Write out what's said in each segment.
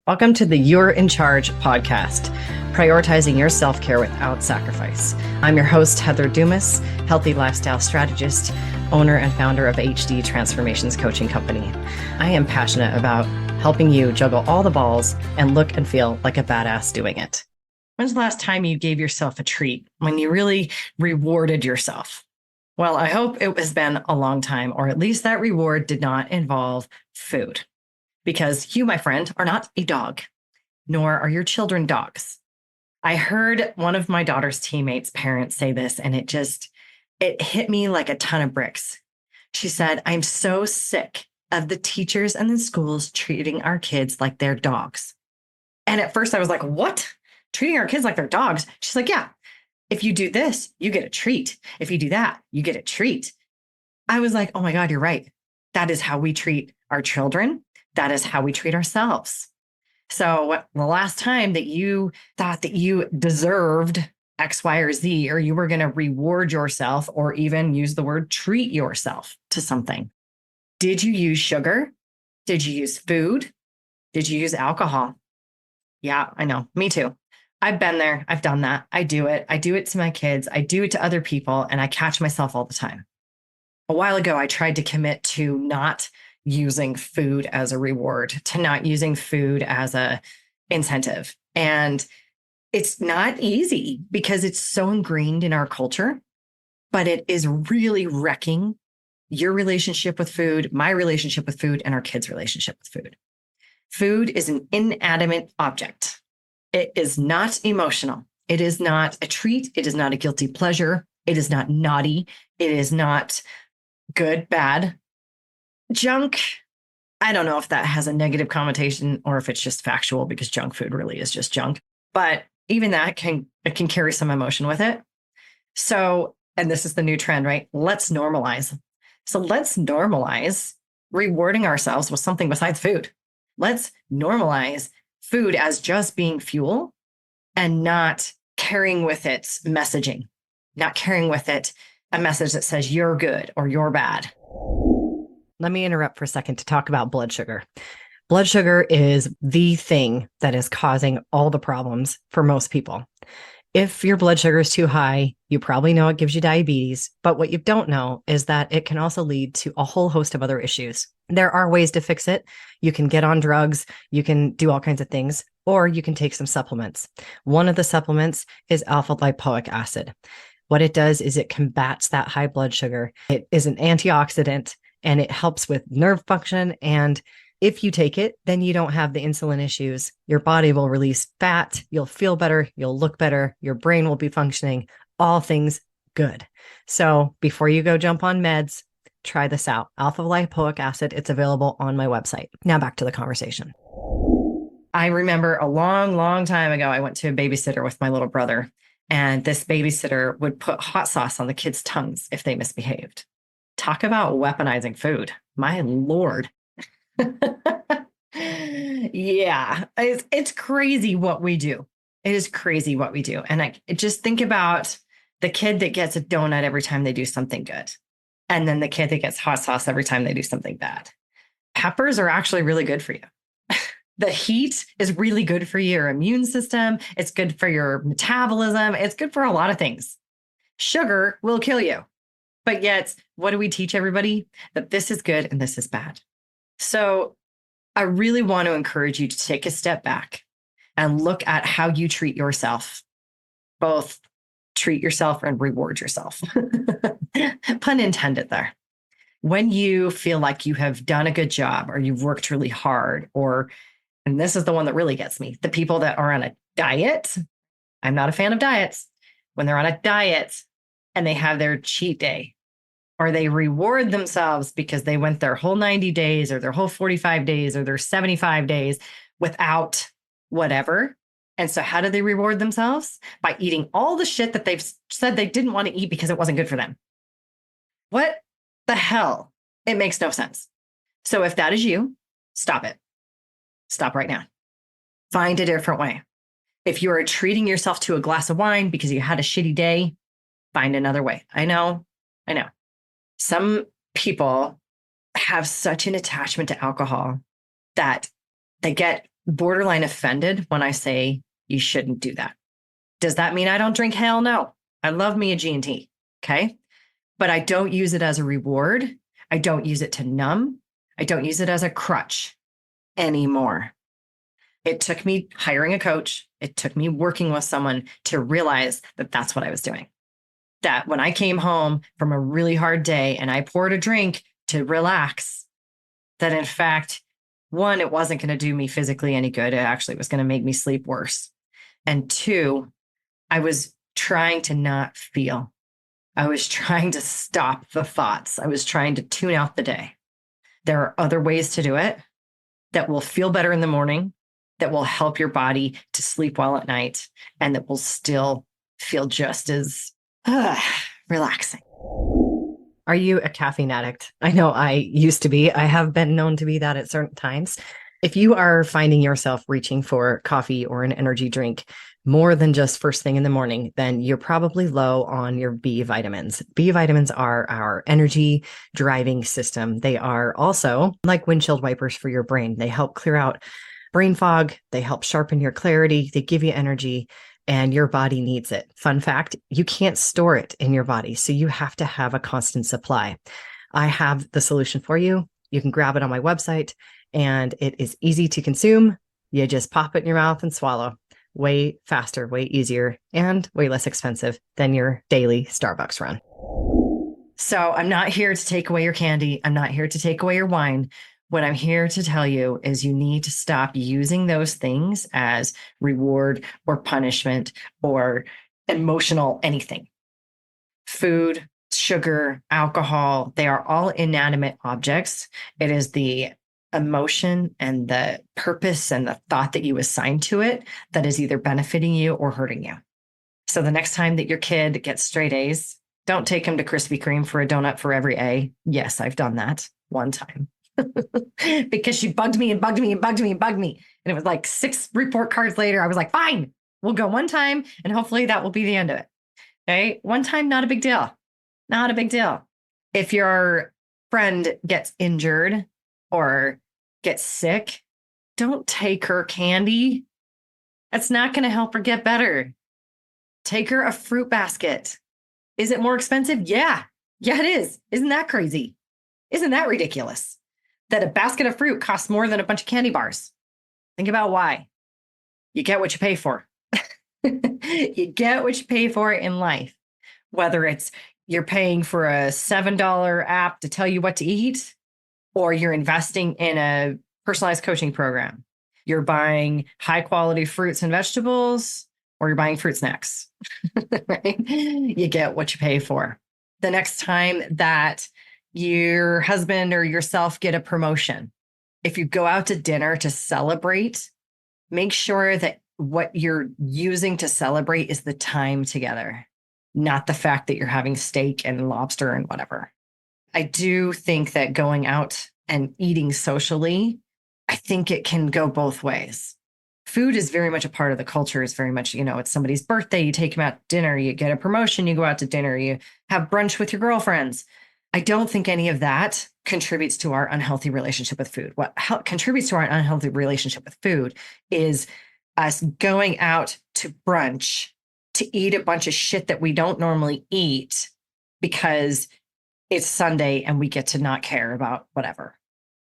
Welcome to the You're in Charge podcast, prioritizing your self-care without sacrifice. I'm your host, Heather Dumas, healthy lifestyle strategist, owner and founder of HD Transformations Coaching Company. I am passionate about helping you juggle all the balls and look and feel like a badass doing it. When's the last time you gave yourself a treat, when you really rewarded yourself? Well, I hope it has been a long time, or at least that reward did not involve food. Because you, my friend, are not a dog, nor are your children dogs. I heard one of my daughter's teammates' parents say this, and it hit me like a ton of bricks. She said, I'm so sick of the teachers and the schools treating our kids like they're dogs. And at first I was like, what? Treating our kids like they're dogs? She's like, yeah, if you do this, you get a treat. If you do that, you get a treat. I was like, oh my God, you're right. That is how we treat our children. That is how we treat ourselves. So the last time that you thought that you deserved X, Y, or Z, or you were going to reward yourself or even use the word treat yourself to something, did you use sugar? Did you use food? Did you use alcohol? Yeah, I know. Me too. I've been there. I've done that. I do it. I do it to my kids. I do it to other people, and I catch myself all the time. A while ago, I tried to commit to not using food as a reward, to not using food as a incentive. And it's not easy because it's so ingrained in our culture, but it is really wrecking your relationship with food, my relationship with food, and our kids' relationship with food. Food is an inanimate object. It is not emotional. It is not a treat. It is not a guilty pleasure. It is not naughty. It is not good, bad. Junk, I don't know if that has a negative connotation or if it's just factual, because junk food really is just junk. But even that can carry some emotion with it. So, and this is the new trend, right? Let's normalize. So let's normalize rewarding ourselves with something besides food. Let's normalize food as just being fuel and not carrying with it messaging, not carrying with it a message that says you're good or you're bad. Let me interrupt for a second to talk about blood sugar. Blood sugar is the thing that is causing all the problems for most people. If your blood sugar is too high, you probably know it gives you diabetes, but what you don't know is that it can also lead to a whole host of other issues. There are ways to fix it. You can get on drugs, you can do all kinds of things, or you can take some supplements. One of the supplements is alpha lipoic acid. What it does is it combats that high blood sugar. It is an antioxidant, and it helps with nerve function. And if you take it, then you don't have the insulin issues. Your body will release fat. You'll feel better. You'll look better. Your brain will be functioning. All things good. So before you go jump on meds, try this out. Alpha lipoic acid. It's available on my website. Now back to the conversation. I remember a long, long time ago, I went to a babysitter with my little brother, and this babysitter would put hot sauce on the kids' tongues if they misbehaved. Talk about weaponizing food. My Lord. Yeah, it's crazy what we do. It is crazy what we do. And I just think about the kid that gets a donut every time they do something good, and then the kid that gets hot sauce every time they do something bad. Peppers are actually really good for you. The heat is really good for your immune system. It's good for your metabolism. It's good for a lot of things. Sugar will kill you. But yet, what do we teach everybody? That this is good and this is bad. So I really want to encourage you to take a step back and look at how you treat yourself. Both treat yourself and reward yourself. Pun intended there. When you feel like you have done a good job, or you've worked really hard, and this is the one that really gets me, the people that are on a diet. I'm not a fan of diets. When they're on a diet and they have their cheat day, or they reward themselves because they went their whole 90 days or their whole 45 days or their 75 days without whatever. And so how do they reward themselves? By eating all the shit that they've said they didn't want to eat because it wasn't good for them. What the hell? It makes no sense. So if that is you, stop it. Stop right now. Find a different way. If you are treating yourself to a glass of wine because you had a shitty day, find another way. I know. Some people have such an attachment to alcohol that they get borderline offended when I say you shouldn't do that. Does that mean I don't drink? Hell no. I love me a G&T. Okay. But I don't use it as a reward. I don't use it to numb. I don't use it as a crutch anymore. It took me hiring a coach. It took me working with someone to realize that that's what I was doing. That when I came home from a really hard day and I poured a drink to relax, that in fact, one, it wasn't going to do me physically any good. It actually was going to make me sleep worse. And two, I was trying to not feel. I was trying to stop the thoughts. I was trying to tune out the day. There are other ways to do it that will feel better in the morning, that will help your body to sleep well at night, and that will still feel just as relaxing. Are you a caffeine addict? I know I used to be. I have been known to be that at certain times. If you are finding yourself reaching for coffee or an energy drink more than just first thing in the morning, then you're probably low on your B vitamins. B vitamins are our energy driving system. They are also like windshield wipers for your brain. They help clear out brain fog. They help sharpen your clarity. They give you energy, and your body needs it. Fun fact, you can't store it in your body, so you have to have a constant supply. I have the solution for you. You can grab it on my website, and it is easy to consume. You just pop it in your mouth and swallow. Way faster, way easier, and way less expensive than your daily Starbucks run. So I'm not here to take away your candy. I'm not here to take away your wine. What I'm here to tell you is you need to stop using those things as reward or punishment or emotional anything. Food, sugar, alcohol, they are all inanimate objects. It is the emotion and the purpose and the thought that you assign to it that is either benefiting you or hurting you. So the next time that your kid gets straight A's, don't take him to Krispy Kreme for a donut for every A. Yes, I've done that one time. Because she bugged me and bugged me and bugged me and bugged me. And it was like 6 report cards later, I was like, fine, we'll go one time and hopefully that will be the end of it. Okay. One time, not a big deal. Not a big deal. If your friend gets injured or gets sick, don't take her candy. That's not going to help her get better. Take her a fruit basket. Is it more expensive? Yeah. Yeah, it is. Isn't that crazy? Isn't that ridiculous? That a basket of fruit costs more than a bunch of candy bars. Think about why. You get what you pay for. You get what you pay for in life. Whether it's you're paying for a $7 app to tell you what to eat, or you're investing in a personalized coaching program. You're buying high quality fruits and vegetables, or you're buying fruit snacks. Right? You get what you pay for. The next time that your husband or yourself get a promotion, if you go out to dinner to celebrate, make sure that what you're using to celebrate is the time together, not the fact that you're having steak and lobster and whatever. I do think that going out and eating socially, I think it can go both ways. Food is very much a part of the culture. It's very much, it's somebody's birthday. You take them out to dinner, you get a promotion, you go out to dinner, you have brunch with your girlfriends. I don't think any of that contributes to our unhealthy relationship with food. What contributes to our unhealthy relationship with food is us going out to brunch to eat a bunch of shit that we don't normally eat because it's Sunday and we get to not care about whatever.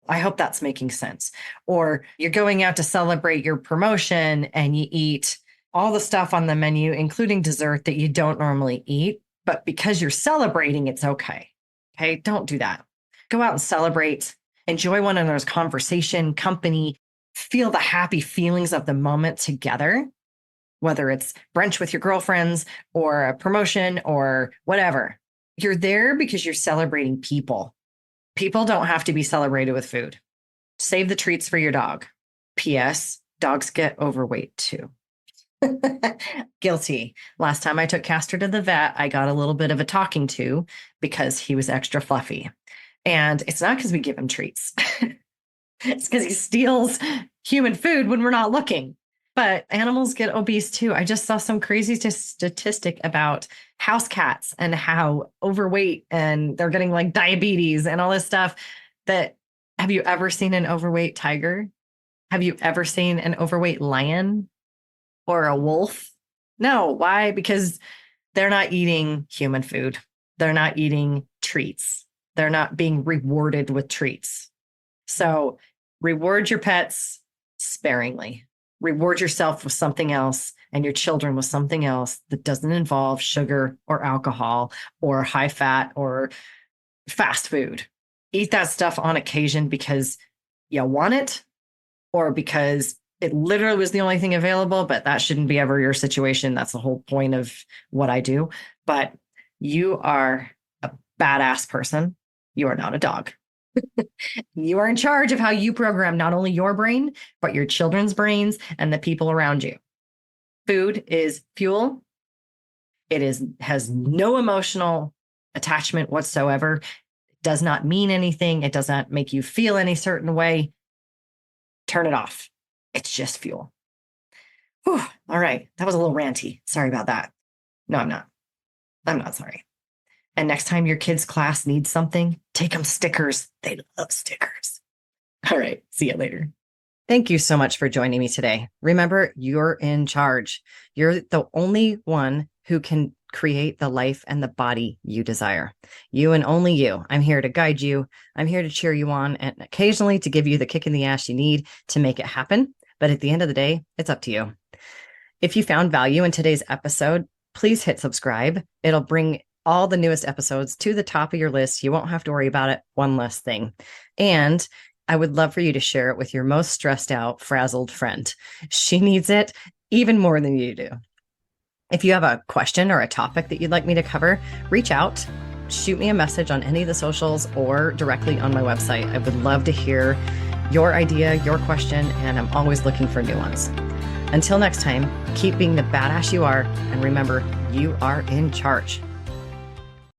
I hope that's making sense. Or you're going out to celebrate your promotion and you eat all the stuff on the menu, including dessert that you don't normally eat, but because you're celebrating, it's okay. Okay, don't do that. Go out and celebrate, enjoy one another's conversation, company, feel the happy feelings of the moment together, whether it's brunch with your girlfriends or a promotion or whatever. You're there because you're celebrating people. People don't have to be celebrated with food. Save the treats for your dog. P.S. Dogs get overweight too. Guilty. Last time I took Castor to the vet, I got a little bit of a talking to because he was extra fluffy. And it's not because we give him treats. It's because he steals human food when we're not looking. But animals get obese too. I just saw some crazy statistic about house cats and how overweight and they're getting like diabetes and all this stuff. Have you ever seen an overweight tiger? Have you ever seen an overweight lion or a wolf? No. Why? Because they're not eating human food. They're not eating treats. They're not being rewarded with treats. So reward your pets sparingly. Reward yourself with something else and your children with something else that doesn't involve sugar or alcohol or high fat or fast food. Eat that stuff on occasion because you want it or because it literally was the only thing available, but that shouldn't be ever your situation. That's the whole point of what I do. But you are a badass person. You are not a dog. You are in charge of how you program not only your brain, but your children's brains and the people around you. Food is fuel. Has no emotional attachment whatsoever. It does not mean anything. It does not make you feel any certain way. Turn it off. It's just fuel. Whew. All right. That was a little ranty. Sorry about that. No, I'm not. I'm not sorry. And next time your kid's class needs something, take them stickers. They love stickers. All right. See you later. Thank you so much for joining me today. Remember, you're in charge. You're the only one who can create the life and the body you desire. You and only you. I'm here to guide you. I'm here to cheer you on and occasionally to give you the kick in the ass you need to make it happen. But at the end of the day, it's up to you. If you found value in today's episode, please hit subscribe. It'll bring all the newest episodes to the top of your list. You won't have to worry about it. One less thing. And I would love for you to share it with your most stressed out, frazzled friend. She needs it even more than you do. If you have a question or a topic that you'd like me to cover, reach out, shoot me a message on any of the socials or directly on my website. I would love to hear your idea, your question, and I'm always looking for new ones. Until next time, keep being the badass you are, and remember, you are in charge.